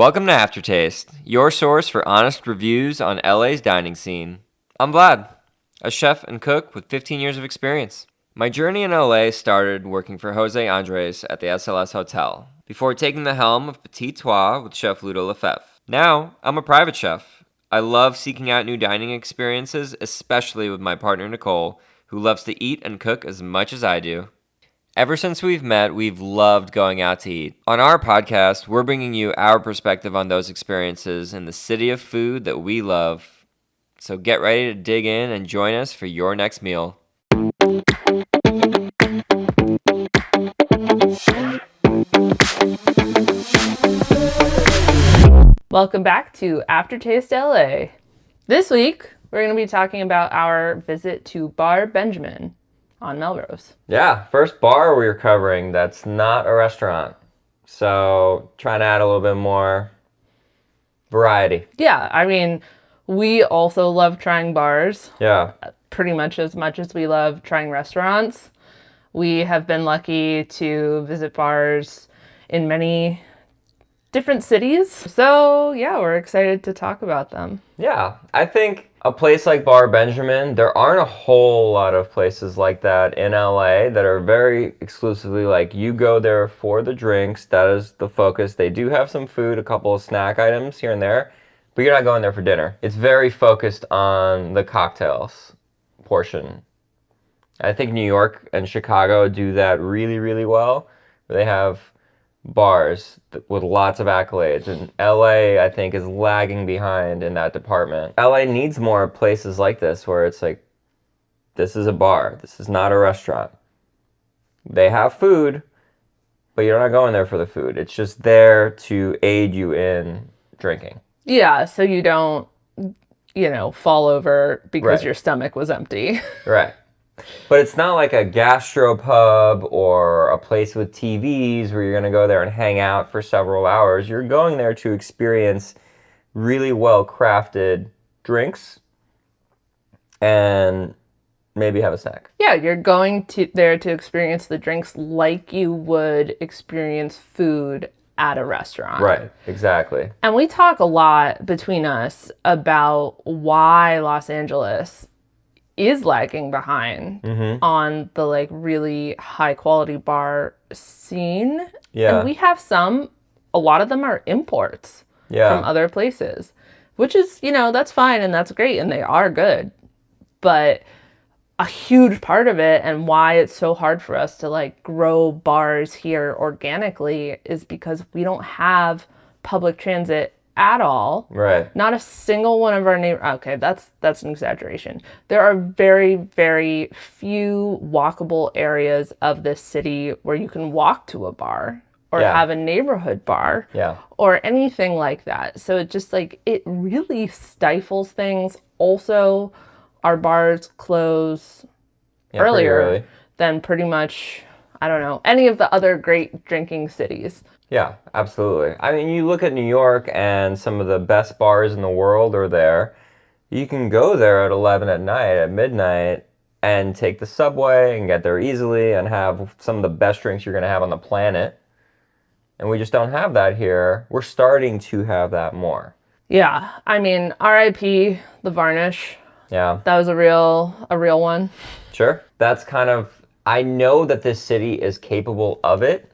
Welcome to Aftertaste, your source for honest reviews on LA's dining scene. I'm Vlad, a chef and cook with 15 years of experience. My journey in LA started working for Jose Andres at the SLS Hotel, before taking the helm of Petit Pastrami with Chef Ludo Lefebvre. Now, I'm a private chef. I love seeking out new dining experiences, especially with my partner Nicole, who loves to eat and cook as much as I do. Ever since we've met, we've loved going out to eat. On our podcast, we're bringing you our perspective on those experiences in the city of food that we love. So get ready to dig in and join us for your next meal. Welcome back to Aftertaste LA. This week, we're going to be talking about our visit to Bar Benjamin on Melrose. Yeah, first bar we're covering that's not a restaurant. So trying to add a little bit more variety. Yeah, I mean, we also love trying bars. Yeah. Pretty much as we love trying restaurants. We have been lucky to visit bars in many different cities. So yeah, we're excited to talk about them. Yeah, I think a place like Bar Benjamin, there aren't a whole lot of places like that in LA that are very exclusively like you go there for the drinks. That is the focus. They do have some food, a couple of snack items here and there, but you're not going there for dinner. It's very focused on the cocktails portion. I think New York and Chicago do that really, really well. They have bars with lots of accolades, and LA I think is lagging behind in that department. LA needs more places like this where it's like, this is a bar, this is not a restaurant. They have food, but you're not going there for the food. It's just there to aid you in drinking. Yeah, so you don't, fall over because Right. your stomach was empty. Right. But it's not like a gastropub or a place with TVs where you're going to go there and hang out for several hours. You're going there to experience really well-crafted drinks and maybe have a snack. Yeah, you're going there to experience the drinks like you would experience food at a restaurant. Right, exactly. And we talk a lot between us about why Los Angeles is lagging behind on the really high quality bar scene. Yeah. And we have a lot of them are imports from other places, which is, that's fine and that's great and they are good. But a huge part of it and why it's so hard for us to grow bars here organically is because we don't have public transit at all. Right. Not a single one of our okay, that's an exaggeration. There are very, very few walkable areas of this city where you can walk to a bar or have a neighborhood bar or anything like that. So it just it really stifles things. Also, our bars close earlier than pretty much, I don't know, any of the other great drinking cities. Yeah, absolutely. I mean, you look at New York and some of the best bars in the world are there. You can go there at 11 at night, at midnight, and take the subway and get there easily and have some of the best drinks you're going to have on the planet. And we just don't have that here. We're starting to have that more. Yeah, I mean, RIP, the Varnish. Yeah. That was a real one. Sure. That's kind of, I know that this city is capable of it,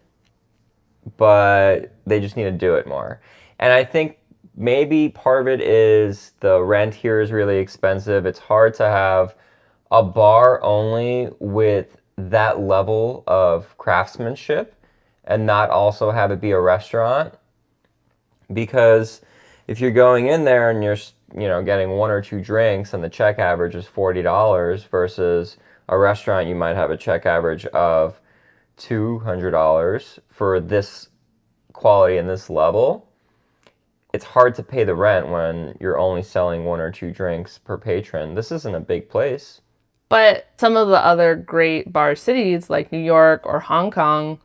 but they just need to do it more. And I think maybe part of it is the rent here is really expensive. It's hard to have a bar only with that level of craftsmanship and not also have it be a restaurant. Because if you're going in there and you're getting one or two drinks and the check average is $40 versus a restaurant, you might have a check average of $200 for this quality and this level. It's hard to pay the rent when you're only selling one or two drinks per patron. This isn't a big place. But some of the other great bar cities like New York or Hong Kong,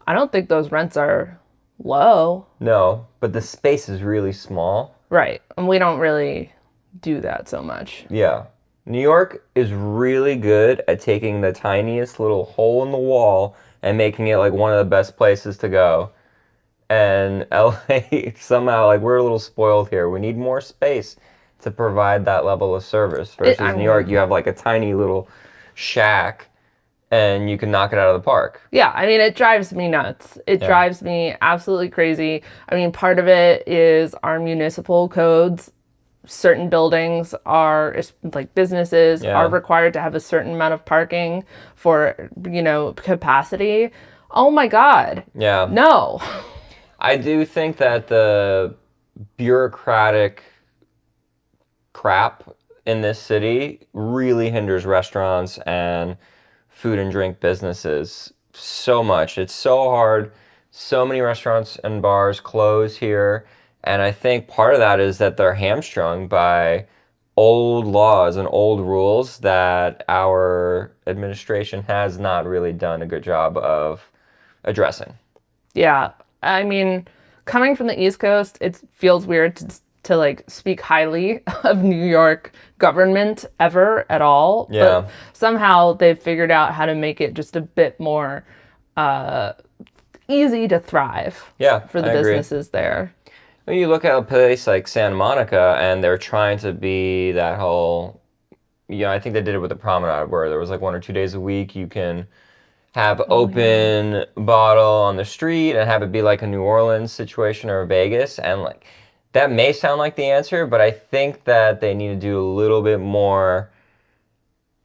I don't think those rents are low. No, but the space is really small. Right. And we don't really do that so much. Yeah. New York is really good at taking the tiniest little hole in the wall and making it like one of the best places to go. And LA, somehow, like, we're a little spoiled here. We need more space to provide that level of service. I Versus New York, mean, you have like a tiny little shack and you can knock it out of the park. yeah, I mean, it drives me nuts. It Yeah. drives me absolutely crazy. I mean, part of it is our municipal codes. Certain buildings are, like businesses, are Yeah. required to have a certain amount of parking for, capacity. Oh my God. Yeah. No. I do think that the bureaucratic crap in this city really hinders restaurants and food and drink businesses so much. It's so hard. So many restaurants and bars close here. And I think part of that is that they're hamstrung by old laws and old rules that our administration has not really done a good job of addressing. Yeah. I mean, coming from the East Coast, it feels weird to like speak highly of New York government ever at all. Yeah. But somehow they've figured out how to make it just a bit more easy to thrive Yeah, for the I agree. businesses there. When you look at a place like Santa Monica and they're trying to be that whole, I think they did it with the promenade where there was like 1 or 2 days a week you can have open bottle on the street and have it be like a New Orleans situation or a Vegas. And like that may sound like the answer, but I think that they need to do a little bit more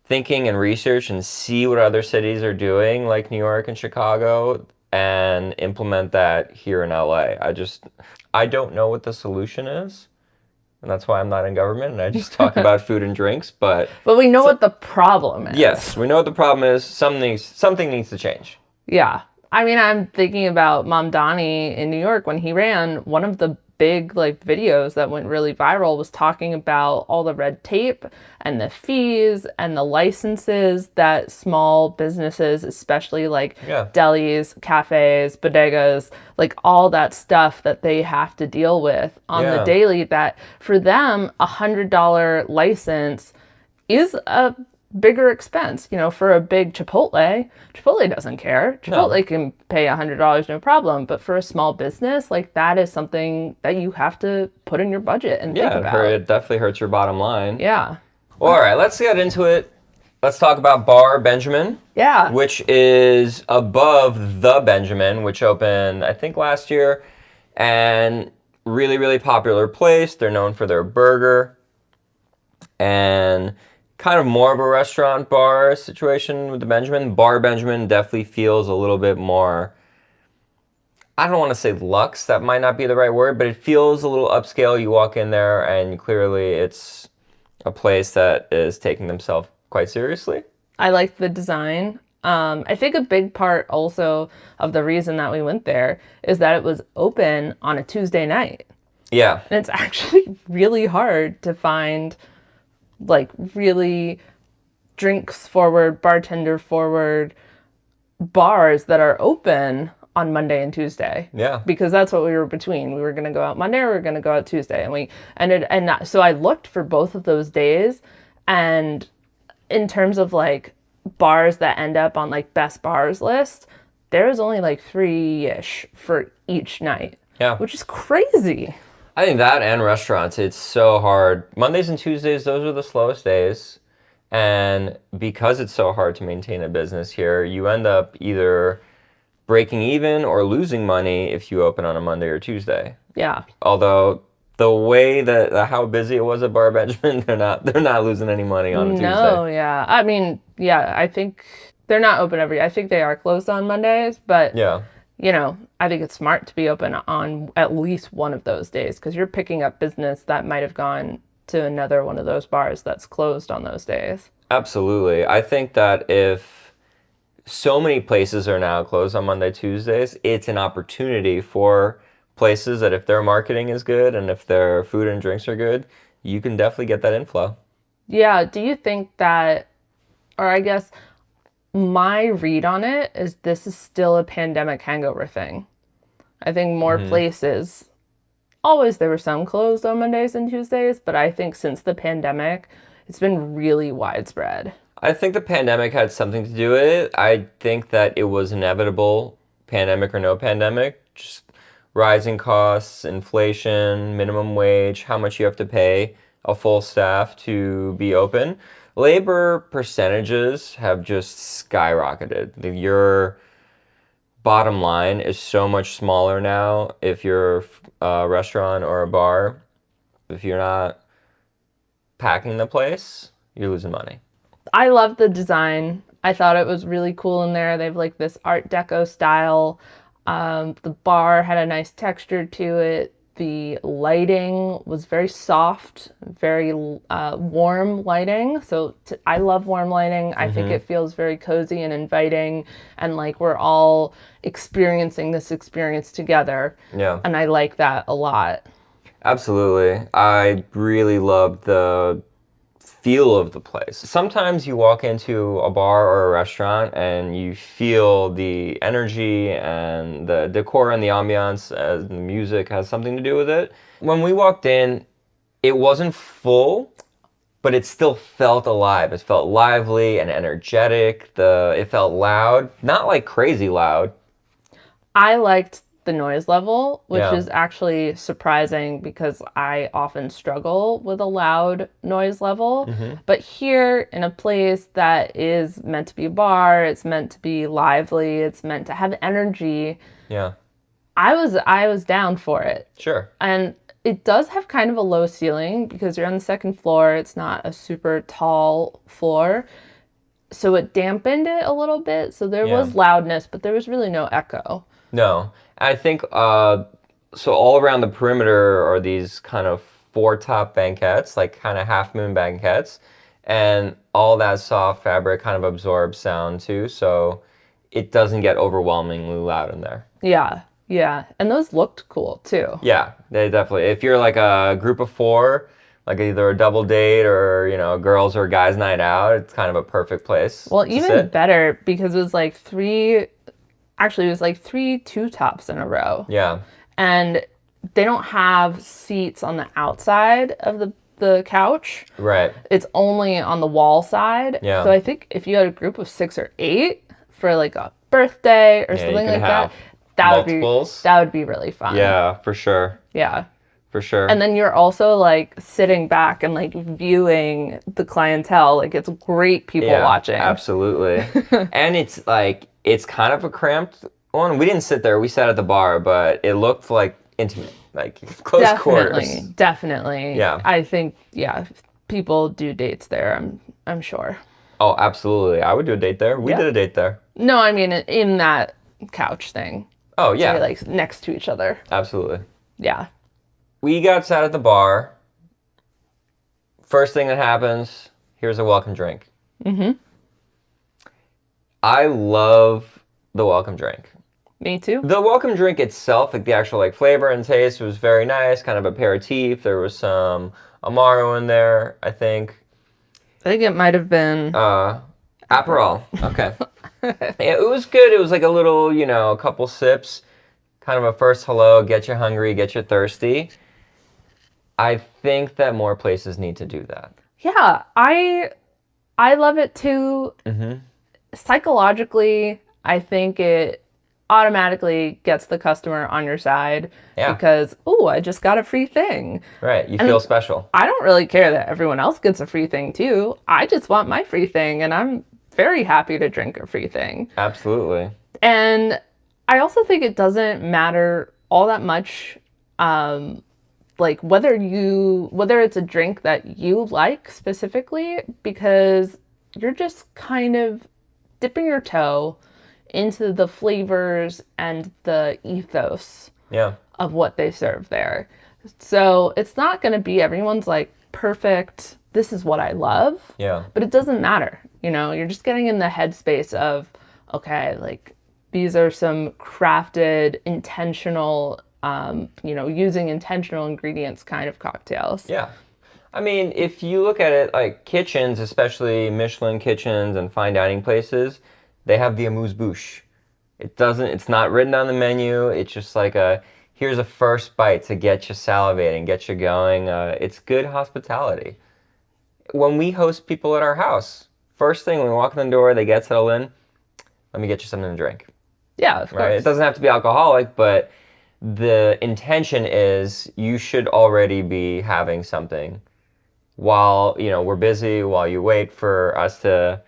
thinking and research and see what other cities are doing, like New York and Chicago, and implement that here in LA. I don't know what the solution is, and that's why I'm not in government and I just talk about food and drinks. But we know what the problem is. yes, we know what the problem is. Something needs to change. Yeah. I mean, I'm thinking about Mamdani in New York when he ran. One of the big like videos that went really viral was talking about all the red tape and the fees and the licenses that small businesses, especially like delis, cafes, bodegas, like all that stuff that they have to deal with on the daily, that for them $100 license is a bigger expense. For a big Chipotle doesn't care. Chipotle can pay $100 no problem, but for a small business, like that is something that you have to put in your budget and think about. It definitely hurts your bottom line. Yeah. All right, let's get into it. Let's talk about Bar Benjamin. Yeah. Which is above the Benjamin, which opened, I think, last year. And really, really popular place. They're known for their burger. And kind of more of a restaurant bar situation with the Benjamin. Bar Benjamin definitely feels a little bit more, I don't want to say luxe, that might not be the right word, but it feels a little upscale. You walk in there and clearly it's a place that is taking themselves quite seriously. I like the design. I think a big part also of the reason that we went there is that it was open on a Tuesday night. Yeah. And it's actually really hard to find like really drinks forward, bartender forward bars that are open on Monday and Tuesday. Yeah. Because that's what we were between. We were going to go out Monday or we were going to go out Tuesday. So I looked for both of those days, and in terms of like bars that end up on like best bars list, there's only like 3-ish for each night. Yeah. Which is crazy. I think that and restaurants, it's so hard. Mondays and Tuesdays, those are the slowest days. And because it's so hard to maintain a business here, you end up either breaking even or losing money if you open on a Monday or Tuesday. Yeah. Although the way that how busy it was at Bar Benjamin, they're not losing any money on a Tuesday. No, yeah. I mean, yeah, I think they're not open I think they are closed on Mondays, but yeah. I think it's smart to be open on at least one of those days because you're picking up business that might have gone to another one of those bars that's closed on those days. Absolutely. I think that if so many places are now closed on Monday, Tuesdays, it's an opportunity for places that if their marketing is good and if their food and drinks are good, you can definitely get that inflow. Yeah. Do you think that, or I guess my read on it is this is still a pandemic hangover thing. I think more places, always there were some closed on Mondays and Tuesdays, but I think since the pandemic, it's been really widespread. I think the pandemic had something to do with it. I think that it was inevitable, pandemic or no pandemic. Just rising costs, inflation, minimum wage, how much you have to pay a full staff to be open. Labor percentages have just skyrocketed. Your bottom line is so much smaller now if you're a restaurant or a bar. If you're not packing the place, you're losing money. I love the design. I thought it was really cool in there. They have like this Art Deco style. The bar had a nice texture to it. The lighting was very soft, very warm lighting. So I love warm lighting. I think it feels very cozy and inviting, and like we're all experiencing this experience together. Yeah. And I like that a lot. Absolutely. I really loved the feel of the place. Sometimes you walk into a bar or a restaurant and you feel the energy and the decor and the ambiance as the music has something to do with it. When we walked in, it wasn't full, but it still felt alive. It felt lively and energetic. It felt loud, not like crazy loud. I liked the noise level, which Yeah. is actually surprising because I often struggle with a loud noise level. But here, in a place that is meant to be a bar, it's meant to be lively, it's meant to have energy. Yeah. I was down for it. Sure. And it does have kind of a low ceiling because you're on the second floor. It's not a super tall floor. So it dampened it a little bit. So there was loudness, but there was really no echo. No. I think so all around the perimeter are these kind of four top banquettes, like kind of half moon banquettes, and all that soft fabric kind of absorbs sound too, so it doesn't get overwhelmingly loud in there. Yeah, yeah. And those looked cool too. Yeah, they definitely. If you're like a group of four, like either a double date or, girls or guys night out, it's kind of a perfect place. Well, to even sit. better because it was like three two tops in a row. Yeah. And they don't have seats on the outside of the couch. Right. It's only on the wall side. Yeah. So I think if you had a group of 6 or 8 for like a birthday or something like that, that would be really fun. Yeah, for sure. Yeah. For sure. And then you're also like sitting back and like viewing the clientele. Like it's great people watching. Absolutely. And it's kind of a cramped one. We didn't sit there. We sat at the bar, but it looked like intimate, like close quarters. Definitely. Yeah. I think people do dates there. I'm sure. Oh, absolutely. I would do a date there. We did a date there. No, I mean in that couch thing. Oh yeah. So you're like next to each other. Absolutely. Yeah. We got sat at the bar. First thing that happens, here's a welcome drink. I love the welcome drink. Me too. The welcome drink itself, like the actual like flavor and taste, was very nice, kind of aperitif. There was some Amaro in there, I think. I think it might have been Aperol. Okay. It was good. It was like a little, a couple sips, kind of a first hello, get you hungry, get you thirsty. I think that more places need to do that. Yeah, I love it too. Psychologically, I think it automatically gets the customer on your side because, I just got a free thing. Right, you feel special. I don't really care that everyone else gets a free thing too. I just want my free thing, and I'm very happy to drink a free thing. Absolutely. And I also think it doesn't matter all that much like whether it's a drink that you like specifically, because you're just kind of dipping your toe into the flavors and the ethos of what they serve there. So it's not going to be everyone's like perfect, this is what I love. Yeah. But it doesn't matter. You're just getting in the headspace of, okay, like these are some crafted, intentional, using intentional ingredients kind of cocktails. Yeah. I mean, if you look at it like kitchens, especially Michelin kitchens and fine dining places, they have the amuse-bouche. It's not written on the menu. It's just like here's a first bite to get you salivating, get you going. It's good hospitality. When we host people at our house, first thing when we walk in the door, they get settled in, let me get you something to drink. Yeah, of course. Right? It doesn't have to be alcoholic, but the intention is you should already be having something while, we're busy, while you wait for us to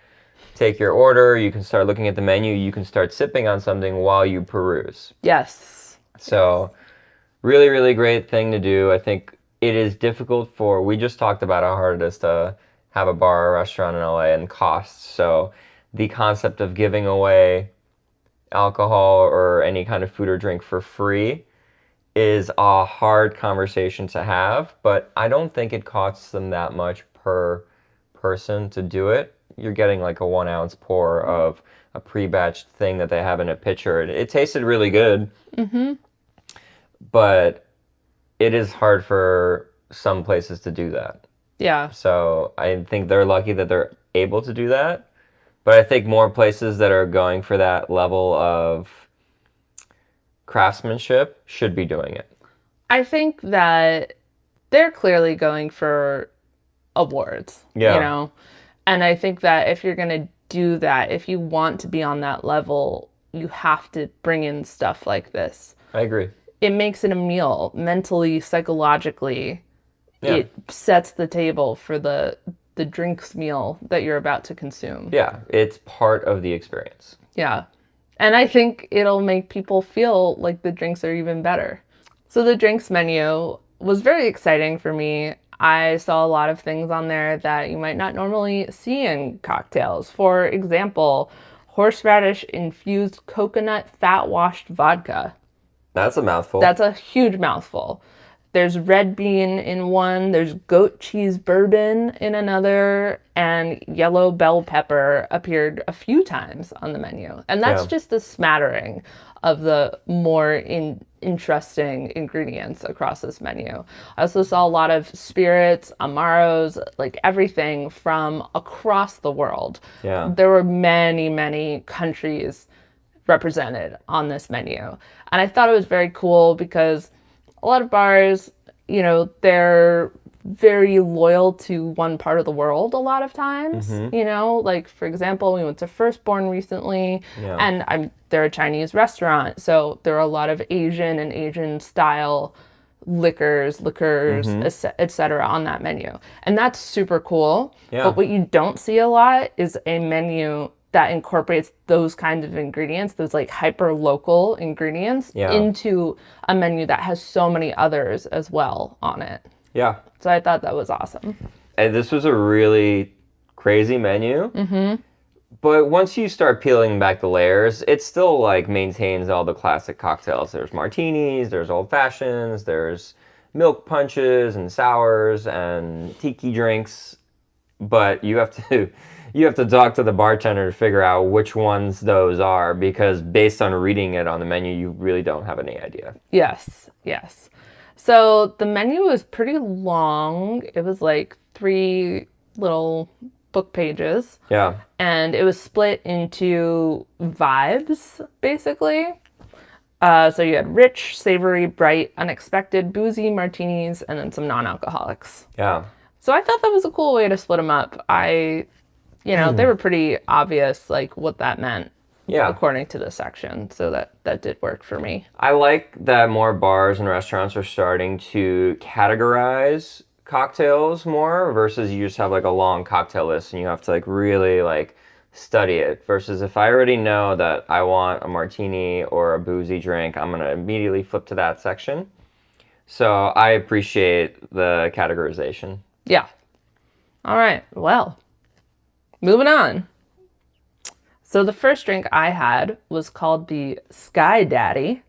take your order. You can start looking at the menu. You can start sipping on something while you peruse. Yes. So really, really great thing to do. I think it is difficult we just talked about how hard it is to have a bar or restaurant in LA and costs. So the concept of giving away alcohol or any kind of food or drink for free is a hard conversation to have, but I don't think it costs them that much per person to do it. You're getting like a 1 ounce pour of a pre-batched thing that they have in a pitcher. It tasted really good, but it is hard for some places to do that. Yeah. So I think they're lucky that they're able to do that. But I think more places that are going for that level of craftsmanship should be doing it. I think that they're clearly going for awards, And I think that if you're going to do that, if you want to be on that level, you have to bring in stuff like this. I agree. It makes it a meal mentally, psychologically. Yeah. It sets the table for the drinks meal that you're about to consume. Yeah, it's part of the experience. Yeah. And I think it'll make people feel like the drinks are even better. So the drinks menu was very exciting for me. I saw a lot of things on there that you might not normally see in cocktails. For example, horseradish infused coconut fat washed vodka. That's a mouthful. That's a huge mouthful. There's red bean in one, there's goat cheese bourbon in another, and yellow bell pepper appeared a few times on the menu. And that's just a smattering of the more interesting ingredients across this menu. I also saw a lot of spirits, amaros, like everything from across the world. Yeah. There were many, many countries represented on this menu. And I thought it was very cool because a lot of bars, they're very loyal to one part of the world a lot of times. Like, for example, we went to Firstborn recently, and they're a Chinese restaurant, so there are a lot of Asian and Asian style liquors, etc. on that menu. And that's super cool. Yeah. But what you don't see a lot is a menu that incorporates those kinds of ingredients, those like hyper local ingredients into a menu that has so many others as well on it. Yeah. So I thought that was awesome. And this was a really crazy menu. But once you start peeling back the layers, it still like maintains all the classic cocktails. There's martinis, there's old fashions, there's milk punches and sours and tiki drinks. But you have to talk to the bartender to figure out which ones those are, because based on reading it on the menu, you really don't have any idea. Yes. So the menu was pretty long. It was like 3 little book pages. Yeah. And it was split into vibes, basically. So you had rich, savory, bright, unexpected, boozy martinis, and then some non-alcoholics. Yeah. So I thought that was a cool way to split them up. They were pretty obvious, like, what that meant. Yeah. According to the section. So that did work for me. I like that more bars and restaurants are starting to categorize cocktails more versus you just have like a long cocktail list and you have to like really like study it, versus if I already know that I want a martini or a boozy drink, I'm going to immediately flip to that section. So I appreciate the categorization. Yeah. All right. Well, moving on. So the first drink I had was called the Sky Daddy.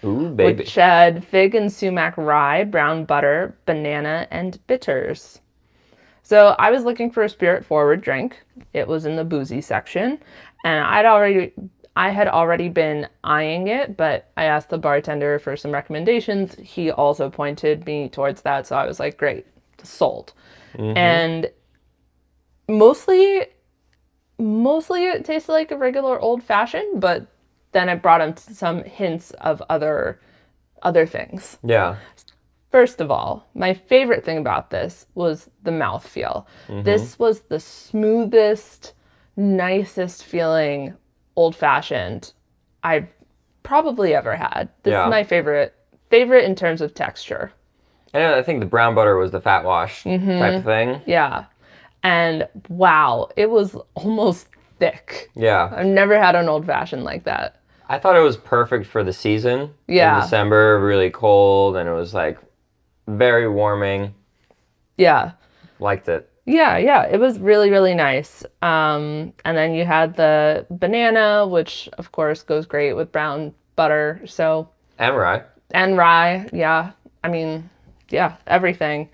Ooh, baby. Which had fig and sumac rye, brown butter, banana, and bitters. So I was looking for a spirit-forward drink. It was in the boozy section, and I had already been eyeing it, but I asked the bartender for some recommendations. He also pointed me towards that, so I was like, great, sold. And mostly it tasted like a regular old-fashioned, but then it brought him some hints of other things. Yeah. First of all, my favorite thing about this was the mouthfeel. This was the smoothest, nicest feeling old-fashioned I've probably ever had. This Yeah. is my favorite in terms of texture. And I think the brown butter was the fat wash type of thing. Yeah. And wow, it was almost thick. Yeah. I've never had an old fashioned like that. I thought it was perfect for the season. Yeah. In December, really cold, and it was like very warming. Yeah. Liked it. Yeah, it was really, really nice. And then you had the banana, which of course goes great with brown butter. So And rye. and rye, yeah. I mean, yeah, everything.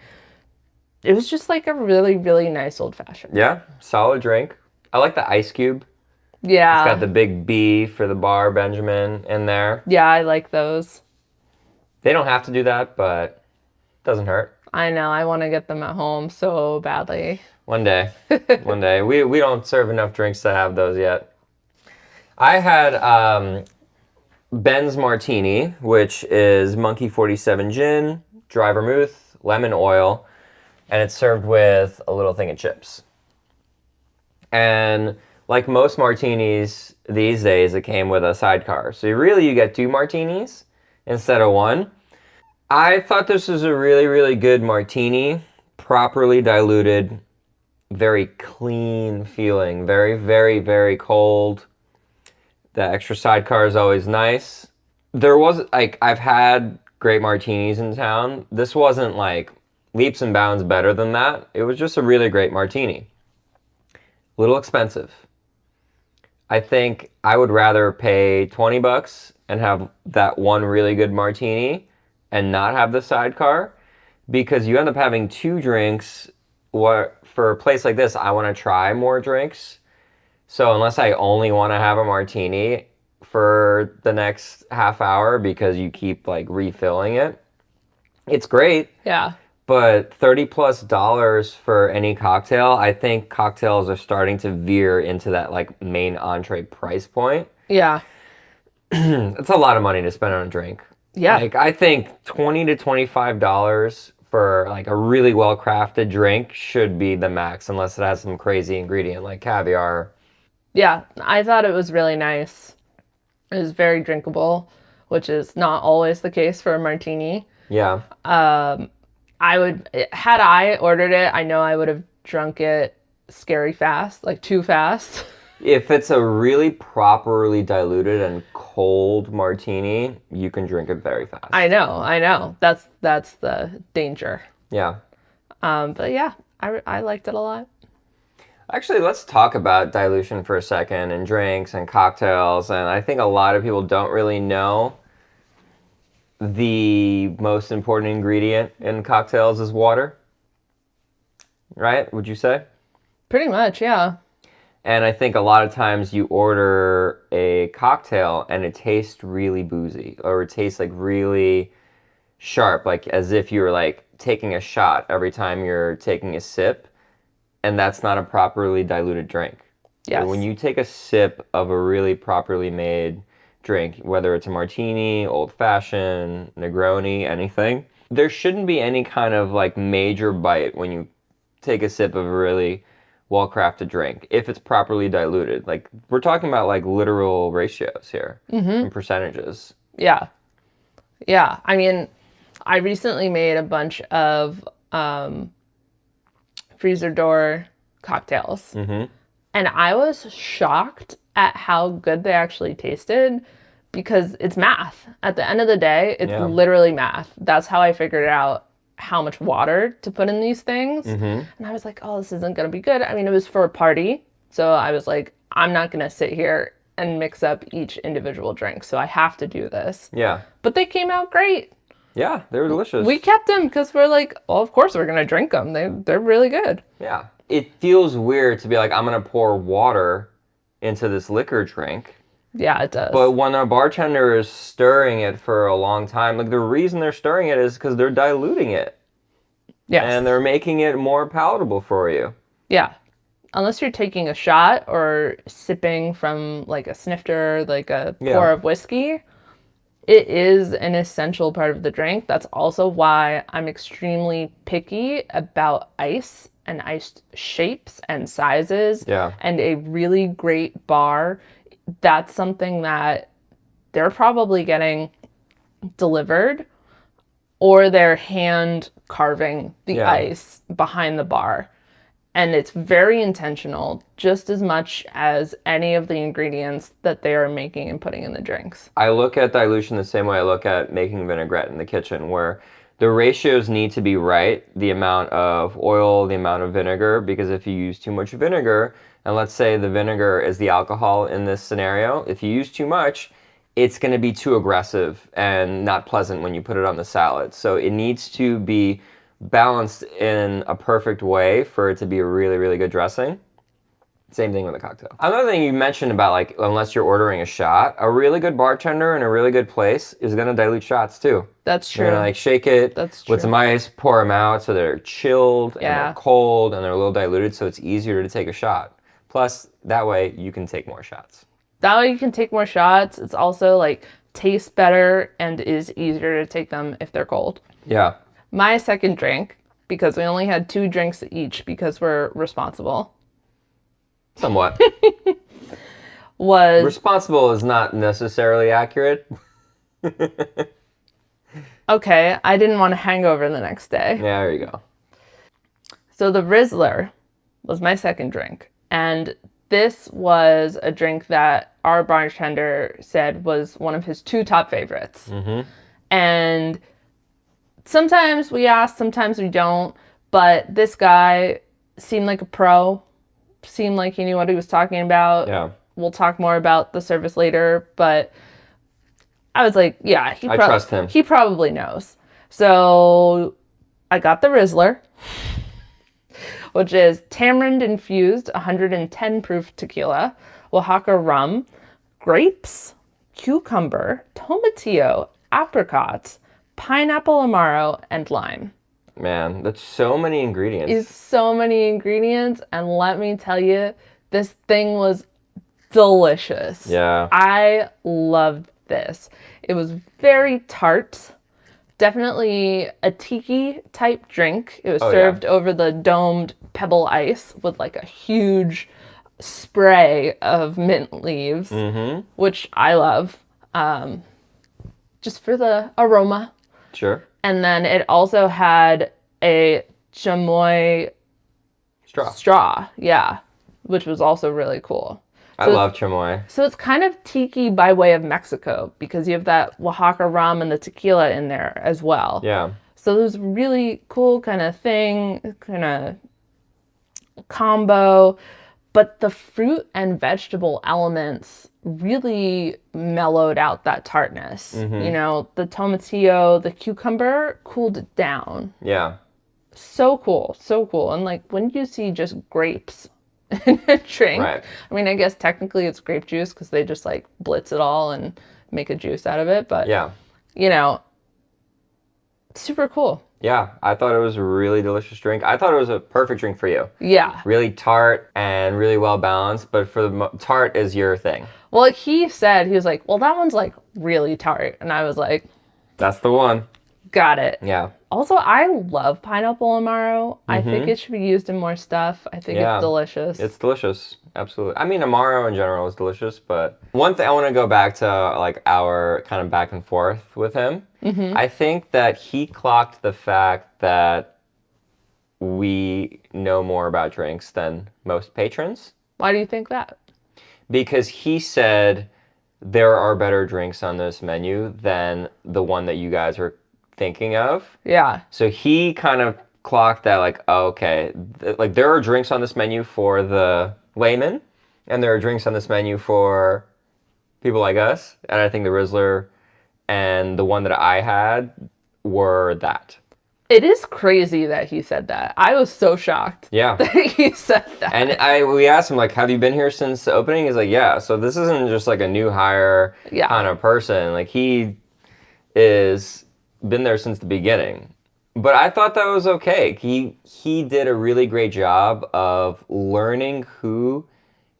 It was just like a really, really nice old fashioned. Yeah, solid drink. I like the ice cube. Yeah. It's got the big B for the bar, Benjamin, in there. Yeah, I like those. They don't have to do that, but it doesn't hurt. I know, I want to get them at home so badly. One day. One day. We don't serve enough drinks to have those yet. I had Ben's Martini, which is Monkey 47 gin, dry vermouth, lemon oil, and it's served with a little thing of chips. And like most martinis these days, it came with a sidecar. So you get 2 martinis instead of 1. I thought this was a really, really good martini, properly diluted, very clean feeling, very, very, very cold. The extra sidecar is always nice. There was, like, I've had great martinis in town. This wasn't, like, leaps and bounds better than that. It was just a really great martini. A little expensive. I think I would rather pay $20 and have that one really good martini and not have the sidecar, because you end up having 2 drinks. For a place like this, I want to try more drinks. So unless I only want to have a martini for the next half hour because you keep like refilling it, it's great. Yeah. But $30+ for any cocktail, I think cocktails are starting to veer into that like main entree price point. Yeah. It's a lot of money to spend on a drink. Yeah. Like, I think $20 to $25 for like a really well crafted drink should be the max, unless it has some crazy ingredient like caviar. Yeah, I thought it was really nice. It was very drinkable, which is not always the case for a martini. Yeah. Had I ordered it, I know I would have drunk it scary fast, like too fast. If it's a really properly diluted and cold martini, you can drink it very fast. I know. That's the danger. Yeah. But yeah, I liked it a lot. Actually, let's talk about dilution for a second, and drinks and cocktails. And I think a lot of people don't really know the most important ingredient in cocktails is water. Right? Would you say? Pretty much, yeah. And I think a lot of times you order a cocktail and it tastes really boozy, or it tastes like really sharp, like as if you're like taking a shot every time you're taking a sip, and that's not a properly diluted drink. Yes. When you take a sip of a really properly made drink, whether it's a martini, old fashioned, Negroni, anything, there shouldn't be any kind of like major bite when you take a sip of a really well-crafted drink, if it's properly diluted. Like, we're talking about like literal ratios here and percentages. Yeah. I mean, I recently made a bunch of freezer door cocktails, and I was shocked at how good they actually tasted, because it's math. At the end of the day, it's literally math. That's how I figured out how much water to put in these things. And I was like, oh, this isn't going to be good. I mean, it was for a party. So I was like, I'm not going to sit here and mix up each individual drink. So I have to do this. Yeah. But they came out great. Yeah, they were delicious. We kept them because we're like, well, of course we're going to drink them. They're really good. Yeah. It feels weird to be like, I'm going to pour water into this liquor drink. Yeah, it does. But when a bartender is stirring it for a long time, like the reason they're stirring it is because they're diluting it. Yes. And they're making it more palatable for you. Yeah. Unless you're taking a shot or sipping from like a snifter, like a pour of whiskey, it is an essential part of the drink. That's also why I'm extremely picky about ice and iced shapes and sizes. Yeah. And a really great bar. That's something that they're probably getting delivered or they're hand carving the ice behind the bar. And it's very intentional, just as much as any of the ingredients that they are making and putting in the drinks. I look at dilution the same way I look at making vinaigrette in the kitchen, where the ratios need to be right, the amount of oil, the amount of vinegar, because if you use too much vinegar, and let's say the vinegar is the alcohol in this scenario, if you use too much, it's going to be too aggressive and not pleasant when you put it on the salad. So it needs to be balanced in a perfect way for it to be a really, really good dressing. Same thing with a cocktail. Another thing you mentioned about, like, unless you're ordering a shot, a really good bartender in a really good place is going to dilute shots too. That's true. You're going to like shake it with some ice, pour them out so they're chilled and they're cold and they're a little diluted, so it's easier to take a shot. Plus, that way you can take more shots. That way you can take more shots. It's also like tastes better and is easier to take them if they're cold. Yeah. My second drink, because we only had 2 drinks each because we're responsible. Somewhat. Was... Responsible is not necessarily accurate. Okay, I didn't want a hangover the next day. Yeah, there you go. So the Rizzler was my second drink. And this was a drink that our bartender said was one of his 2 top favorites. Mm-hmm. And sometimes we ask, sometimes we don't. But this guy seemed like a pro. Seemed like he knew what he was talking about. Yeah. We'll talk more about the service later. But I was like, yeah, I trust him. He probably knows. So I got the Rizzler, which is tamarind-infused 110 proof tequila, Oaxaca rum, grapes, cucumber, tomatillo, apricots, pineapple amaro, and lime. Man, that's so many ingredients. It's so many ingredients, and let me tell you, this thing was delicious. Yeah. I loved this. It was very tart. Definitely a tiki type drink. It was served over the domed pebble ice with like a huge spray of mint leaves, which I love, just for the aroma. Sure. And then it also had a chamoy straw, which was also really cool. I love chamoy. So it's kind of tiki by way of Mexico because you have that Oaxaca rum and the tequila in there as well. Yeah. So it was a really cool kind of thing, kind of combo. But the fruit and vegetable elements really mellowed out that tartness. You know, the tomatillo, the cucumber cooled it down. Yeah. So cool, so cool. And like when you see just grapes in a drink, right. I mean, I guess technically it's grape juice because they just like blitz it all and make a juice out of it. But, you know, super cool. Yeah, I thought it was a really delicious drink. I thought it was a perfect drink for you. Yeah. Really tart and really well balanced, but for the tart is your thing. Well, he was like, well, that one's like really tart. And I was like, that's the one. Got it. Yeah. Also, I love pineapple amaro. I think it should be used in more stuff. I think it's delicious. It's delicious. Absolutely. I mean, amaro in general is delicious, but one thing I want to go back to, like, our kind of back and forth with him. I think that he clocked the fact that we know more about drinks than most patrons. Why do you think that? Because he said there are better drinks on this menu than the one that you guys are thinking of. Yeah. So he kind of clocked that, like, oh, okay, like there are drinks on this menu for the layman, and there are drinks on this menu for people like us. And I think the Rizzler and the one that I had were that. It is crazy that he said that. I was so shocked. Yeah. That he said that. And we asked him, like, have you been here since the opening? He's like, yeah. So this isn't just like a new hire kind of person. Like, he is been there since the beginning. But I thought that was okay. He did a really great job of learning who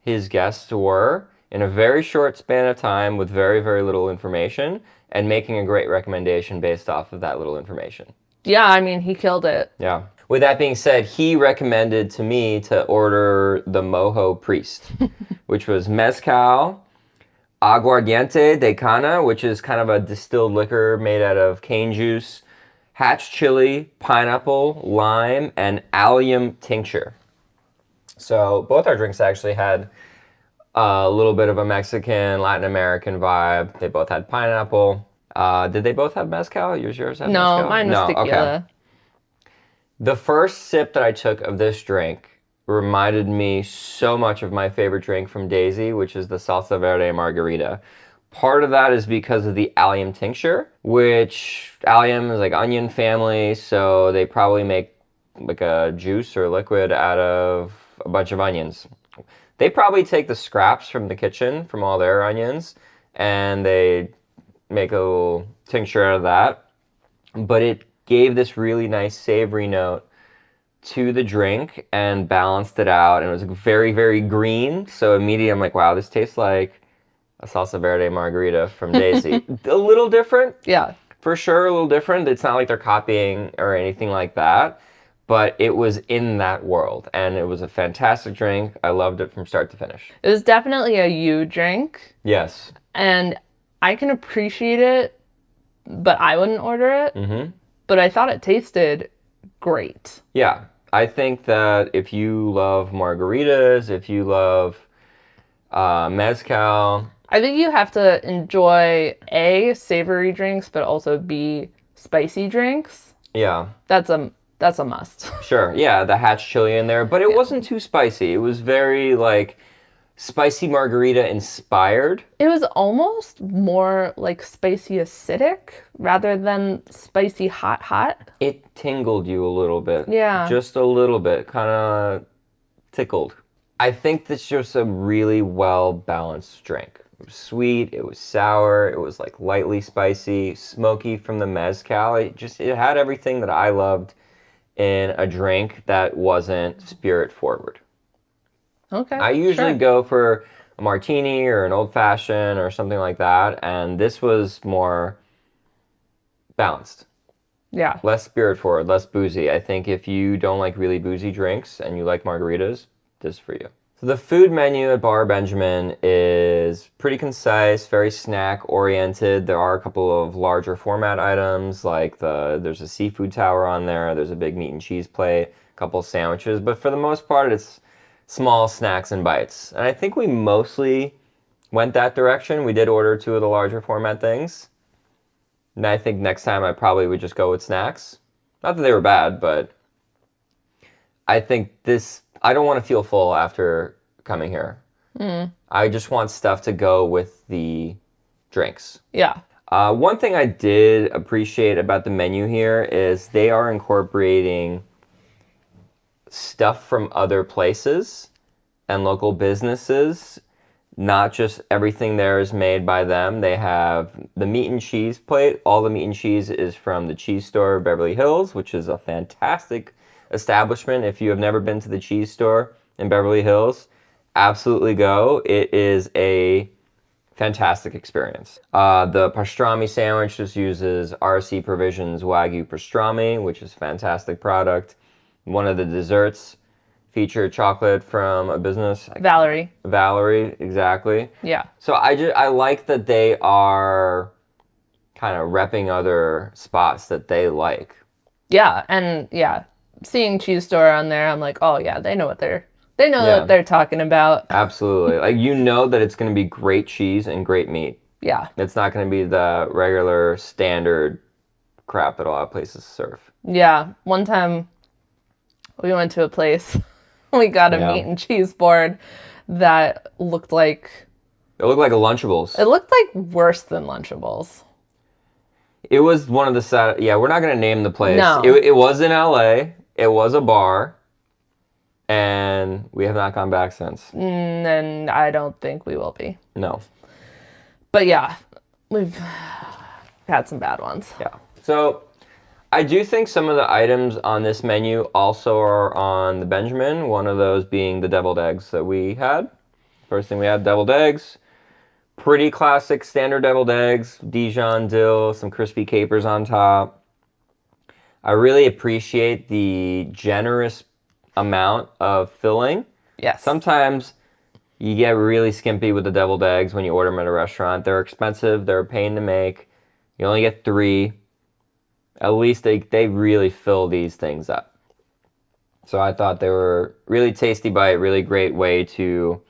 his guests were in a very short span of time with very, very little information and making a great recommendation based off of that little information. Yeah, I mean, he killed it. Yeah. With that being said, he recommended to me to order the Mojo Priest, which was mezcal, Aguardiente de Cana, which is kind of a distilled liquor made out of cane juice, hatch chili, pineapple, lime, and allium tincture. So both our drinks actually had a little bit of a Mexican, Latin American vibe. They both had pineapple. Did they both have mezcal? Yours have No, mezcal? mine was tequila. Okay. The first sip that I took of this drink reminded me so much of my favorite drink from Daisy, which is the salsa verde margarita. Part of that is because of the allium tincture, which allium is like onion family, so they probably make like a juice or liquid out of a bunch of onions. They probably take the scraps from the kitchen from all their onions and they make a little tincture out of that. But it gave this really nice savory note to the drink and balanced it out. And it was very, very green. So immediately I'm like, wow, this tastes like a salsa verde margarita from Daisy. A little different. Yeah. For sure, a little different. It's not like they're copying or anything like that. But it was in that world. And it was a fantastic drink. I loved it from start to finish. It was definitely a you drink. Yes. And I can appreciate it, but I wouldn't order it. Mm-hmm. But I thought it tasted great. Yeah. I think that if you love margaritas, if you love mezcal. I think you have to enjoy A, savory drinks, but also B, spicy drinks. Yeah. That's a must. Sure. Yeah, the hatch chili in there, but it wasn't too spicy. It was very like spicy margarita inspired. It was almost more like spicy acidic rather than spicy hot. It tingled you a little bit. Yeah. Just a little bit, kind of tickled. I think this is just a really well balanced drink. It was sweet, it was sour, it was like lightly spicy, smoky from the mezcal. It had everything that I loved in a drink that wasn't spirit forward. Okay. I usually go for a martini or an old fashioned or something like that, and this was more balanced. Yeah. Less spirit forward, less boozy. I think if you don't like really boozy drinks and you like margaritas, this is for you. So the food menu at Bar Benjamin is pretty concise, very snack oriented. There are a couple of larger format items like there's a seafood tower on there, there's a big meat and cheese plate, a couple of sandwiches, but for the most part it's small snacks and bites. And I think we mostly went that direction. We did order 2 of the larger format things. And I think next time I probably would just go with snacks. Not that they were bad, but I think I don't want to feel full after coming here. I just want stuff to go with the drinks. Yeah. One thing I did appreciate about the menu here is they are incorporating stuff from other places and local businesses. Not just everything there is made by them. They have the meat and cheese plate. All the meat and cheese is from the cheese store Beverly Hills, which is a fantastic establishment. If you have never been to the cheese store in Beverly Hills, absolutely go. It is a fantastic experience. The pastrami sandwich just uses RC Provisions Wagyu pastrami, which is a fantastic product. One of the desserts featured chocolate from a business. Valerie, exactly. Yeah. So I like that they are kind of repping other spots that they like. Yeah, and yeah, seeing cheese store on there, I'm like, oh yeah, they know what they're talking about. Absolutely. Like that it's going to be great cheese and great meat. Yeah. It's not going to be the regular standard crap that a lot of places serve. Yeah. One time we went to a place, we got a meat and cheese board that looked like... It looked like a Lunchables. It looked like worse than Lunchables. It was one of the... Yeah, we're not going to name the place. No. It was in LA. It was a bar. And we have not gone back since. And I don't think we will be. No. But yeah, we've had some bad ones. Yeah. So I do think some of the items on this menu also are on the Benjamin, one of those being the deviled eggs that we had. First thing we had, deviled eggs. Pretty classic standard deviled eggs, Dijon dill, some crispy capers on top. I really appreciate the generous amount of filling. Yes. Sometimes You get really skimpy with the deviled eggs when you order them at a restaurant. They're expensive. They're a pain to make. You only get 3. At least they really fill these things up. So I thought they were really tasty bite, really great way to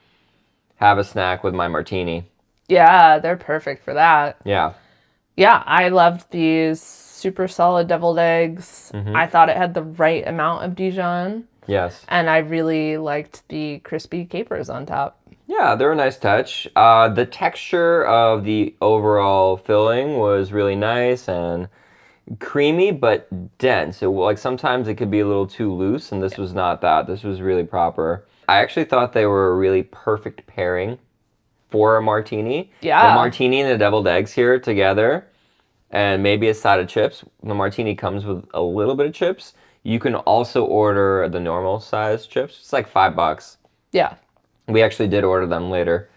have a snack with my martini. Yeah, they're perfect for that. Yeah. Yeah, I loved these super solid deviled eggs. Mm-hmm. I thought it had the right amount of Dijon. Yes. And I really liked the crispy capers on top. Yeah, they're a nice touch. The texture of the overall filling was really nice and creamy, but dense. Like sometimes it could be a little too loose, and this was not that. This was really proper. I actually thought they were a really perfect pairing for a martini. Yeah. The martini and the deviled eggs here together, and maybe a side of chips. The martini comes with a little bit of chips. You can also order the normal size chips. It's like $5. Yeah. We actually did order them later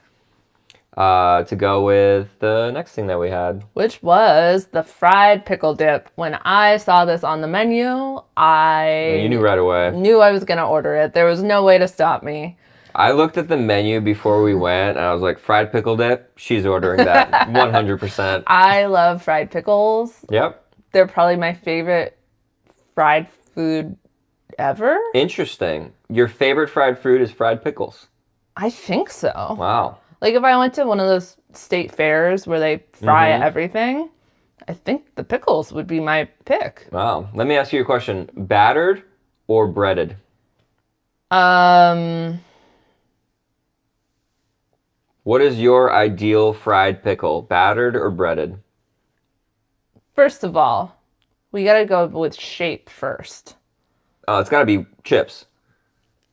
to go with the next thing that we had. Which was the fried pickle dip. When I saw this on the menu, You knew right away. Knew I was going to order it. There was no way to stop me. I looked at the menu before we went, and I was like, fried pickle dip? She's ordering that 100%. I love fried pickles. Yep. They're probably my favorite fried food ever. Interesting. Your favorite fried food is fried pickles? I think so. Wow. Like if I went to one of those state fairs where they fry everything, I think the pickles would be my pick. Wow. Let me ask you a question. Battered or breaded? What is your ideal fried pickle? Battered or breaded? First of all, we gotta go with shape first. Oh, it's got to be chips.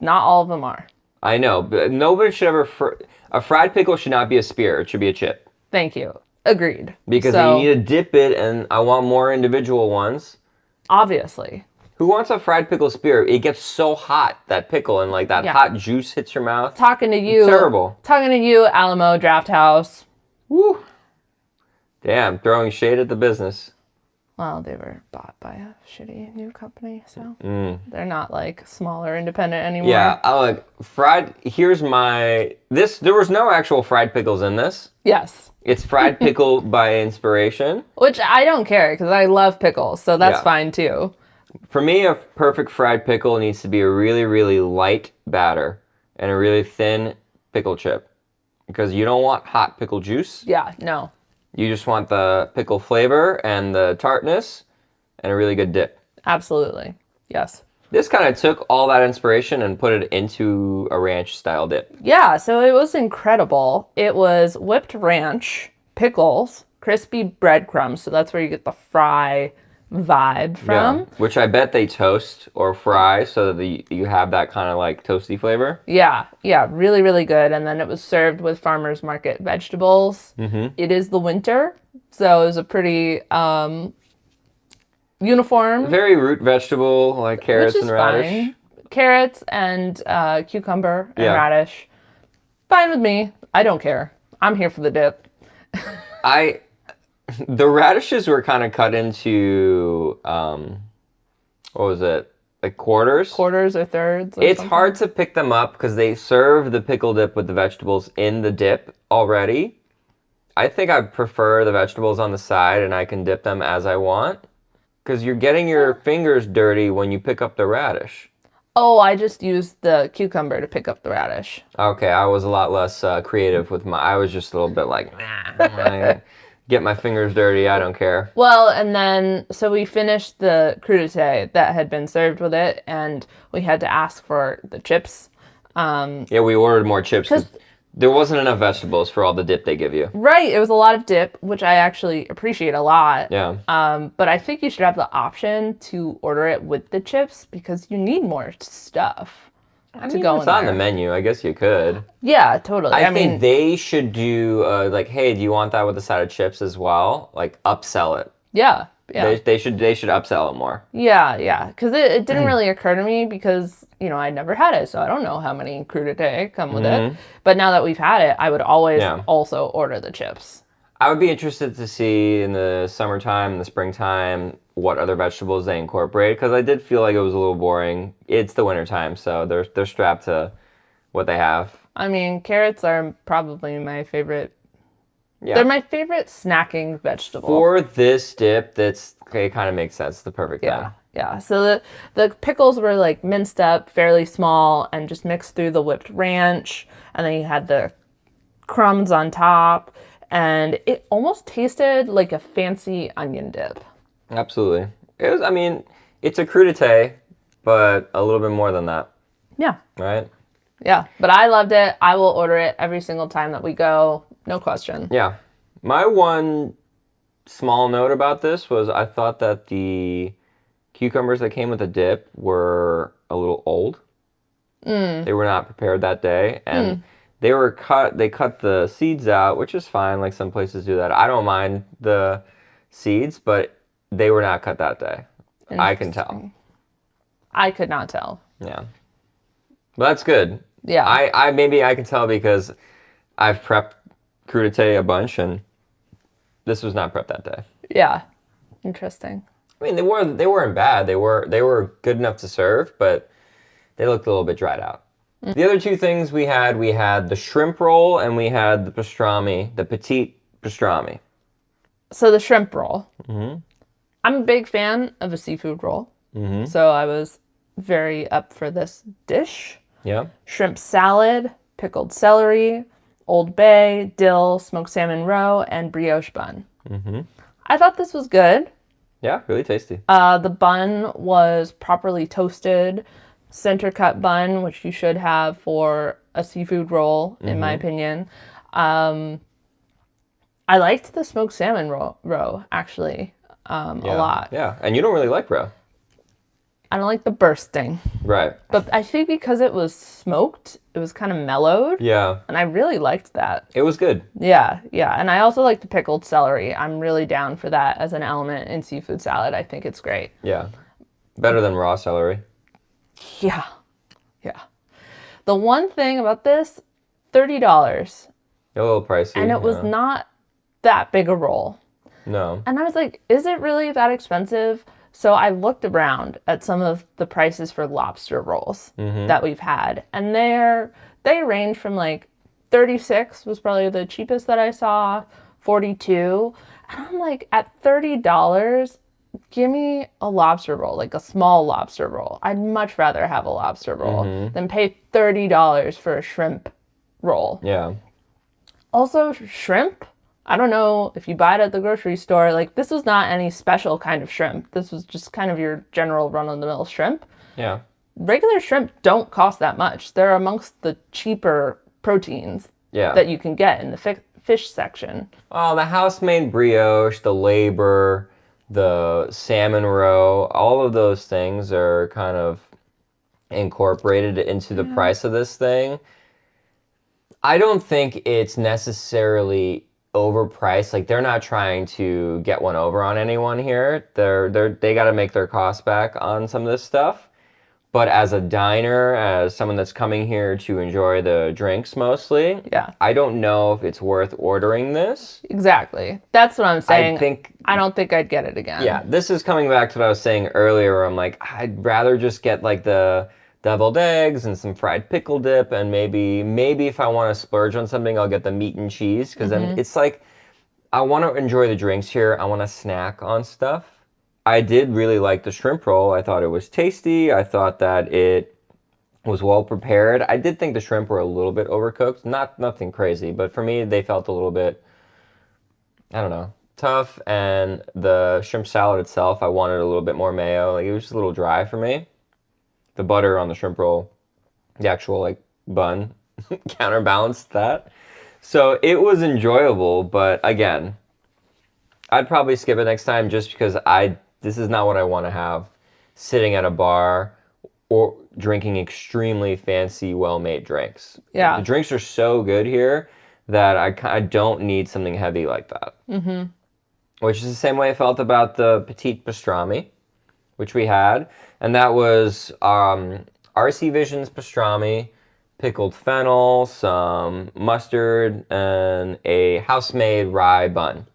Not all of them are. I know, but nobody should ever... A fried pickle should not be a spear. It should be a chip. Thank you. Agreed. Because So, you need to dip it, and I want more individual ones. obviously. Who wants a fried pickle spear? It gets so hot, that pickle, and like that hot juice hits your mouth. Talking to you. It's terrible. Talking to you, Alamo Draft House. Woo. Damn, throwing shade at the business. Well, they were bought by a shitty new company, so they're not like smaller independent anymore. Yeah, I like fried. Here's my There was no actual fried pickles in this. Yes. It's fried pickle by inspiration. Which I don't care because I love pickles, so that's Yeah. fine too. For me, a perfect fried pickle needs to be a really, really light batter and a really thin pickle chip, because you don't want hot pickle juice. Yeah, no. You just want the pickle flavor and the tartness and a really good dip. Absolutely. Yes. This kind of took all that inspiration and put it into a ranch-style dip. Yeah, so it was incredible. It was whipped ranch, pickles, crispy breadcrumbs, so that's where you get the fry vibe from. Yeah, which I bet they toast or fry so that you have that kind of like toasty flavor. Yeah, really, really good. And then it was served with farmers market vegetables. Mm-hmm. It is the winter, so it was a pretty uniform. Very root vegetable, like carrots which is and radish. Fine. Carrots and cucumber and Yeah. radish. Fine with me. I don't care. I'm here for the dip. The radishes were kind of cut into, what was it? Like quarters? Quarters or thirds. Or It's something. hard to pick them up because they serve the pickle dip with the vegetables in the dip already. I think I prefer the vegetables on the side and I can dip them as I want. Because you're getting your fingers dirty when you pick up the radish. Oh, I just used the cucumber to pick up the radish. Okay, I was a lot less creative with I was just a little bit like, nah, get my fingers dirty, I don't care. Well, and then, so we finished the crudité that had been served with it, and we had to ask for the chips. Yeah, we ordered more chips because there wasn't enough vegetables for all the dip they give you. Right, it was a lot of dip, which I actually appreciate a lot. Yeah. But I think you should have the option to order it with the chips because you need more stuff to go in It's on there. the menu, I guess you could. Yeah, totally. I mean, think they should do, like, hey, do you want that with a side of chips as well? Like, upsell it. yeah. They should upsell it more. Yeah. Because it didn't really occur to me because, I never had it, so I don't know how many crudité come with it. But now that we've had it, I would always also order the chips. I would be interested to see in the summertime, the springtime, what other vegetables they incorporate, because I did feel like it was a little boring. It's the wintertime, so they're strapped to what they have. I mean, carrots are probably my favorite. Yeah. They're my favorite snacking vegetable. For this dip, it kind of makes sense. The perfect thing. Yeah. So the pickles were like minced up, fairly small, and just mixed through the whipped ranch. And then you had the crumbs on top, and it almost tasted like a fancy onion dip. Absolutely. It was. I mean, it's a crudité, but a little bit more than that. Yeah. Right. Yeah. But I loved it. I will order it every single time that we go. No question. Yeah. My one small note about this was I thought that the cucumbers that came with the dip were a little old. They were not prepared that day, and they were cut. They cut the seeds out, which is fine. Like some places do that. I don't mind the seeds, but they were not cut that day. I can tell. I could not tell. Yeah. But that's good. Yeah. I maybe I can tell because I've prepped crudité a bunch, and this was not prepped that day. Yeah. Interesting. I mean, they weren't bad. They were good enough to serve, but they looked a little bit dried out. The other two things we had the shrimp roll and we had the pastrami, the Petit Pastrami. So the shrimp roll. I'm a big fan of a seafood roll. So I was very up for this dish. Yeah. Shrimp salad, pickled celery, Old Bay, dill, smoked salmon roe, and brioche bun. I thought this was good. Yeah, really tasty. The bun was properly toasted, center cut bun, which you should have for a seafood roll, in my opinion. I liked the smoked salmon roe actually, a lot. Yeah, and you don't really like roe. I don't like the bursting. Right. But I think because it was smoked, it was kind of mellowed. Yeah. And I really liked that. It was good. Yeah. And I also like the pickled celery. I'm really down for that as an element in seafood salad. I think it's great. Yeah. Better than raw celery. Yeah. The one thing about this, $30. A little pricey. And it was not that big a roll. No. And I was like, is it really that expensive? So I looked around at some of the prices for lobster rolls that we've had. And they range from like 36 was probably the cheapest that I saw, 42. And I'm like, at $30, give me a lobster roll, like a small lobster roll. I'd much rather have a lobster roll than pay $30 for a shrimp roll. Yeah. Also, shrimp, I don't know if you buy it at the grocery store, like this was not any special kind of shrimp. This was just kind of your general run-of-the-mill shrimp. Yeah. Regular shrimp don't cost that much. They're amongst the cheaper proteins that you can get in the fish section. Oh, the house-made brioche, the labor, the salmon roe, all of those things are kind of incorporated into the price of this thing. I don't think it's necessarily overpriced. Like they're not trying to get one over on anyone here. They got to make their costs back on some of this stuff. But as a diner, as someone that's coming here to enjoy the drinks mostly, I don't know if it's worth ordering this. Exactly. That's what I'm saying. I don't think I'd get it again. Yeah, this is coming back to what I was saying earlier where I'm like, I'd rather just get like the deviled eggs and some fried pickle dip, and maybe if I want to splurge on something, I'll get the meat and cheese, because then it's like, I want to enjoy the drinks here. I want to snack on stuff. I did really like the shrimp roll. I thought it was tasty. I thought that it was well prepared. I did think the shrimp were a little bit overcooked. Nothing crazy, but for me, they felt a little bit, I don't know, tough. And the shrimp salad itself, I wanted a little bit more mayo. Like, it was just a little dry for me. The butter on the shrimp roll, the actual like bun, counterbalanced that. So it was enjoyable, but again, I'd probably skip it next time just because this is not what I want to have sitting at a bar or drinking extremely fancy, well-made drinks. Yeah. The drinks are so good here that I don't need something heavy like that. Which is the same way I felt about the Petit Pastrami, which we had. And that was RC Vision's pastrami, pickled fennel, some mustard, and a house-made rye bun.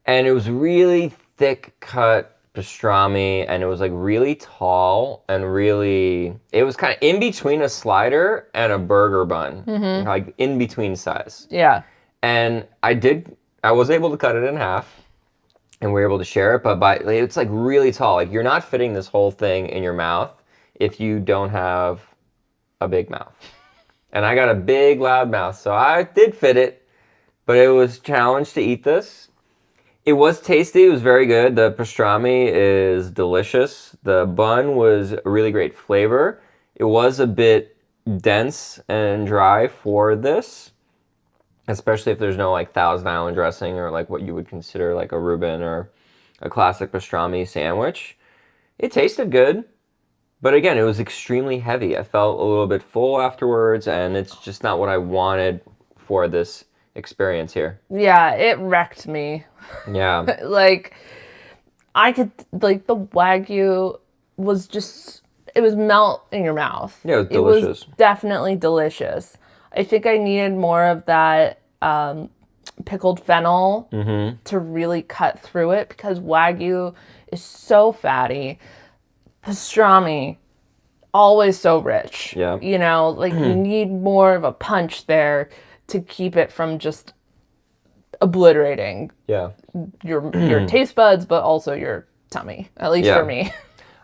And it was really thick cut pastrami, and it was like really tall and really. It was kind of in between a slider and a burger bun, like in between size. Yeah. And I was able to cut it in half, and we were able to share it. But it's like really tall. Like you're not fitting this whole thing in your mouth if you don't have a big mouth. And I got a big, loud mouth, so I did fit it. But it was a challenge to eat this. It was tasty. It was very good. The pastrami is delicious. The bun was a really great flavor. It was a bit dense and dry for this, especially if there's no like Thousand Island dressing or like what you would consider like a Reuben or a classic pastrami sandwich. It tasted good, but again, it was extremely heavy. I felt a little bit full afterwards, and it's just not what I wanted for this experience here. Yeah, it wrecked me. Yeah. Like, I could, like, the Wagyu was just, it was melt in your mouth. Yeah, it was delicious. It was definitely delicious. I think I needed more of that pickled fennel to really cut through it, because Wagyu is so fatty. Pastrami, always so rich. Yeah. You know, like you need more of a punch there to keep it from just obliterating your taste buds, but also your tummy, at least for me.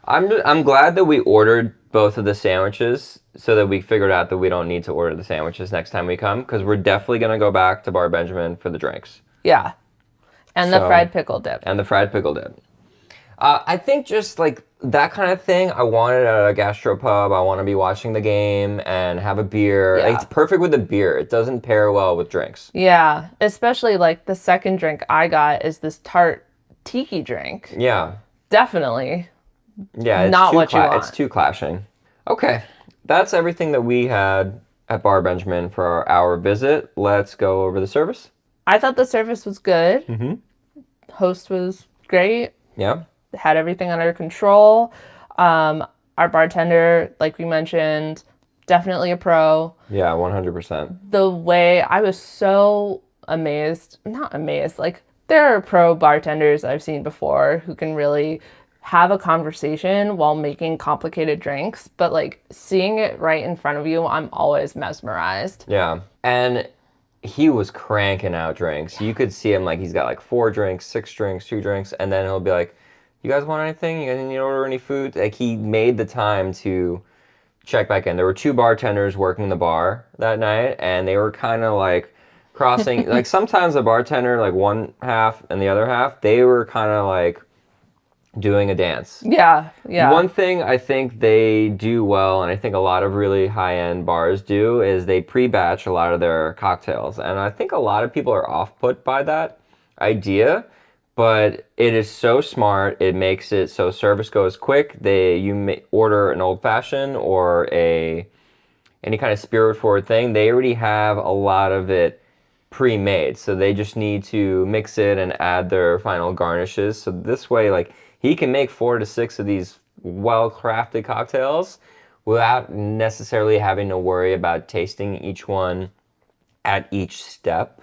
I'm glad that we ordered both of the sandwiches so that we figured out that we don't need to order the sandwiches next time we come, because we're definitely going to go back to Bar Benjamin for the drinks. Yeah. And the fried pickle dip. And the fried pickle dip. I think just like that kind of thing, I want it at a gastropub. I want to be watching the game and have a beer. Yeah. Like, it's perfect with a beer. It doesn't pair well with drinks. Yeah, especially like the second drink I got is this tart tiki drink. Yeah. Definitely. Yeah, it's not what you want. It's too clashing. Okay, that's everything that we had at Bar Benjamin for our visit. Let's go over the service. I thought the service was good. Host was great. Yeah. Had everything under control. Our bartender, like we mentioned, definitely a pro. Yeah, 100%. The way I was so amazed, not amazed, like there are pro bartenders I've seen before who can really have a conversation while making complicated drinks, but like seeing it right in front of you, I'm always mesmerized. Yeah. And he was cranking out drinks. You could see him like he's got like 4 drinks, 6 drinks, 2 drinks, and then he'll be like, you guys want anything? You guys need to order any food? Like, he made the time to check back in. There were 2 bartenders working the bar that night, and they were kind of like crossing. Like, sometimes the bartender, like one half and the other half, they were kind of like doing a dance. Yeah, yeah. One thing I think they do well, and I think a lot of really high-end bars do, is they pre-batch a lot of their cocktails. And I think a lot of people are off-put by that idea. But it is so smart. It makes it so service goes quick. You may order an old fashioned or any kind of spirit forward thing. They already have a lot of it pre-made, so they just need to mix it and add their final garnishes. So this way, like, he can make 4 to 6 of these well-crafted cocktails without necessarily having to worry about tasting each one at each step.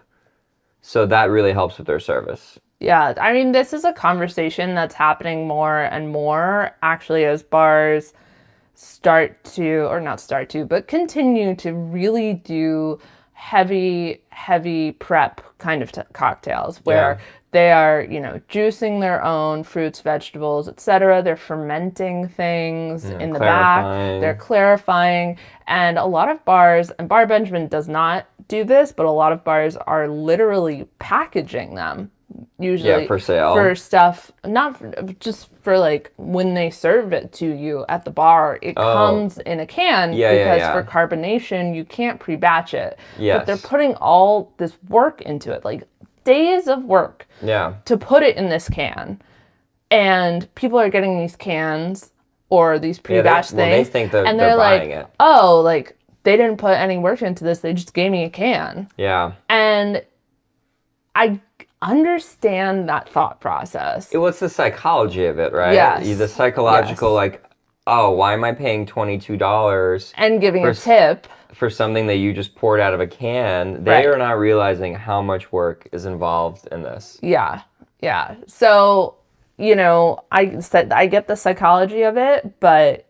So that really helps with their service. Yeah, I mean, this is a conversation that's happening more and more, actually, as bars but continue to really do heavy prep kind of cocktails where they are, juicing their own fruits, vegetables, etc. They're fermenting things in the back. They're clarifying. And a lot of bars, and Bar Benjamin does not do this, but a lot of bars are literally packaging them. Usually for sale, for stuff, not just for like when they serve it to you at the bar, it comes in a can because for carbonation you can't pre-batch it. But they're putting all this work into it, like days of work to put it in this can, and people are getting these cans or these pre-batched things, they think that and they're like, buying it. Oh, like they didn't put any work into this, they just gave me a can. And I understand that thought process. What's the psychology of it, right? Yes. The psychological, like, oh, why am I paying $22 and giving a tip for something that you just poured out of a can? They are not realizing how much work is involved in this. Yeah. So you know, I get the psychology of it, but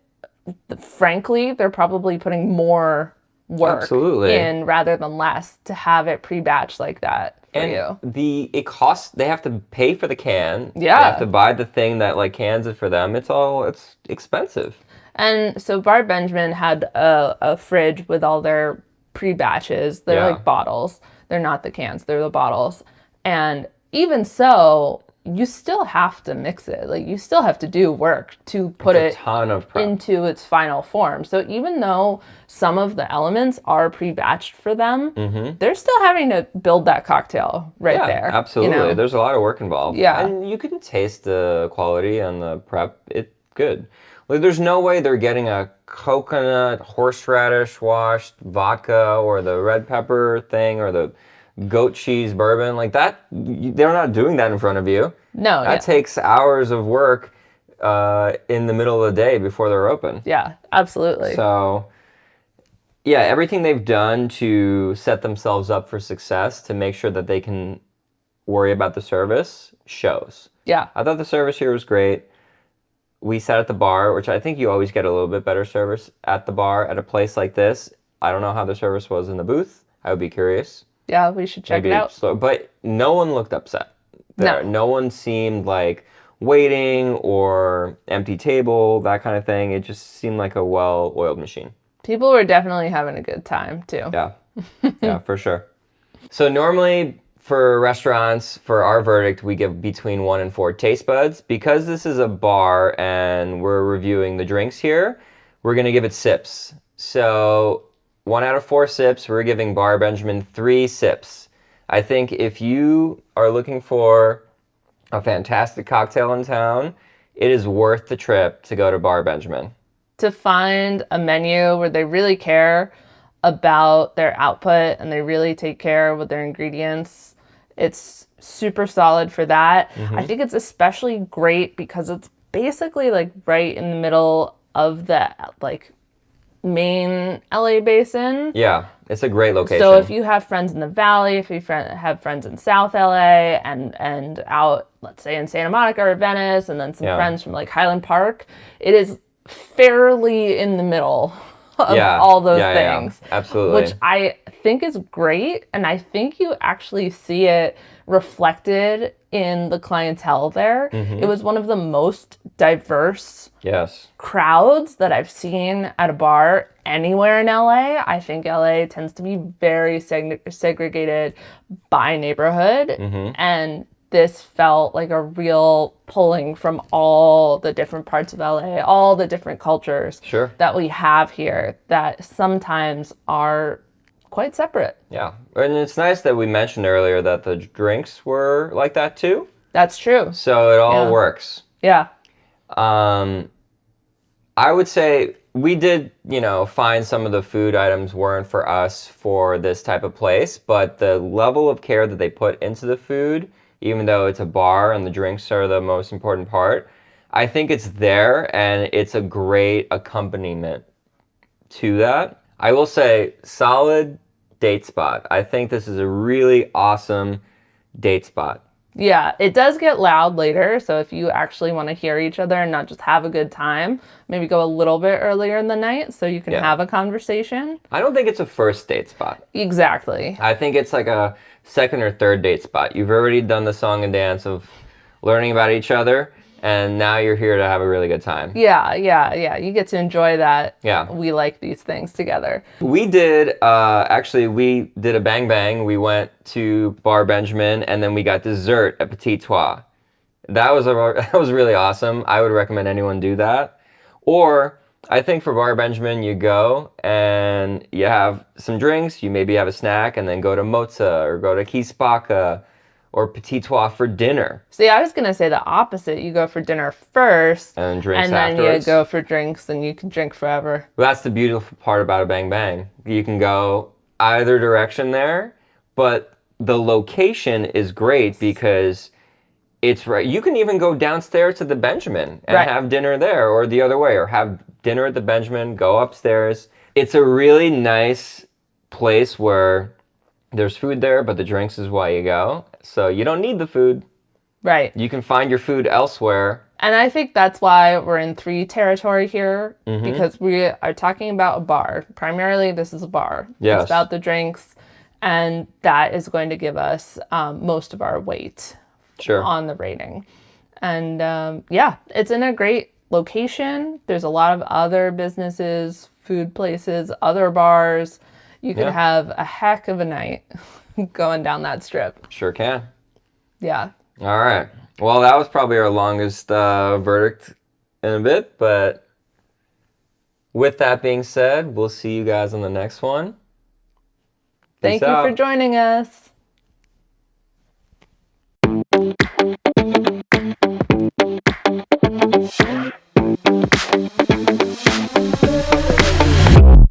frankly, they're probably putting more work Absolutely. in rather than less to have it pre-batched like that for And you. it costs. They have to pay for the can. Yeah. They have to buy the thing that like cans it for them. It's expensive. And so Bar Benjamin had a fridge with all their pre-batches. They're Yeah. like bottles. They're not the cans, they're the bottles. And even so, you still have to mix it. Like you still have to do work to put It's it a ton of prep. into its final form. So even though some of the elements are pre-batched for them, they're still having to build that cocktail right Yeah, there. absolutely. You know? There's a lot of work involved. Yeah. And you can taste the quality and the prep. It's good. Like, there's no way they're getting a coconut, horseradish washed vodka or the red pepper thing or the goat cheese bourbon. Like that, they're not doing that in front of you. No, That takes hours of work in the middle of the day before they're open. yeah, absolutely. So, yeah, everything they've done to set themselves up for success to make sure that they can worry about the service shows. Yeah. I thought the service here was great. We sat at the bar, which I think you always get a little bit better service at the bar at a place like this. I don't know how the service was in the booth. I would be curious. Yeah, we should check it out. Slow, but no one looked upset. There. No. No one seemed like waiting or empty table, that kind of thing. It just seemed like a well-oiled machine. People were definitely having a good time too. Yeah. Yeah, for sure. So normally for restaurants, for our verdict, we give between 1 and 4 taste buds. Because this is a bar and we're reviewing the drinks here, we're going to give it sips. So 1 out of 4 sips, we're giving Bar Benjamin 3 sips. I think if you are looking for a fantastic cocktail in town, it is worth the trip to go to Bar Benjamin. To find a menu where they really care about their output and they really take care with their ingredients, it's super solid for that. I think it's especially great because it's basically like right in the middle of the like main LA basin. Yeah, it's a great location. So if you have friends in the Valley, if you have friends in South LA and out, let's say in Santa Monica or Venice, and then some friends from like Highland Park, it is fairly in the middle of all those things. Yeah, absolutely. Which I think is great, and I think you actually see it reflected in the clientele there. It was one of the most diverse crowds that I've seen at a bar anywhere in LA. I think LA tends to be very segregated by neighborhood, and this felt like a real pulling from all the different parts of LA, all the different cultures that we have here that sometimes are quite separate. Yeah. And it's nice that we mentioned earlier that the drinks were like that too. That's true. So it all works. Yeah. I would say we did, find some of the food items weren't for us for this type of place, but the level of care that they put into the food, even though it's a bar and the drinks are the most important part, I think it's there and it's a great accompaniment to that. I will say, solid date spot. I think this is a really awesome date spot. Yeah, it does get loud later, so if you actually want to hear each other and not just have a good time, maybe go a little bit earlier in the night so you can have a conversation. I don't think it's a first date spot. Exactly. I think it's like a second or third date spot. You've already done the song and dance of learning about each other, and now you're here to have a really good time. Yeah. You get to enjoy that. Yeah. We like these things together. We did, we did a bang bang. We went to Bar Benjamin, and then we got dessert at Petit Pastrami. That was really awesome. I would recommend anyone do that. Or I think for Bar Benjamin, you go and you have some drinks, you maybe have a snack, and then go to Mozza or go to Kispaka or Petit Pastrami for dinner. See, I was going to say the opposite. You go for dinner first, and drinks and then afterwards. you go for drinks, and you can drink forever. Well, that's the beautiful part about a bang bang. You can go either direction there, but the location is great because it's right. You can even go downstairs to the Benjamin and have dinner there, or the other way, or have dinner at the Benjamin, go upstairs. It's a really nice place where there's food there, but the drinks is why you go. So you don't need the food. Right. You can find your food elsewhere. And I think that's why we're in 3 territory here, because we are talking about a bar. Primarily, this is a bar. Yes. It's about the drinks, and that is going to give us most of our weight on the rating. And yeah, it's in a great location. There's a lot of other businesses, food places, other bars. You can have a heck of a night going down that strip. Sure can. Yeah. All right. Well, that was probably our longest verdict in a bit, but with that being said, we'll see you guys on the next one. Thank you for joining us.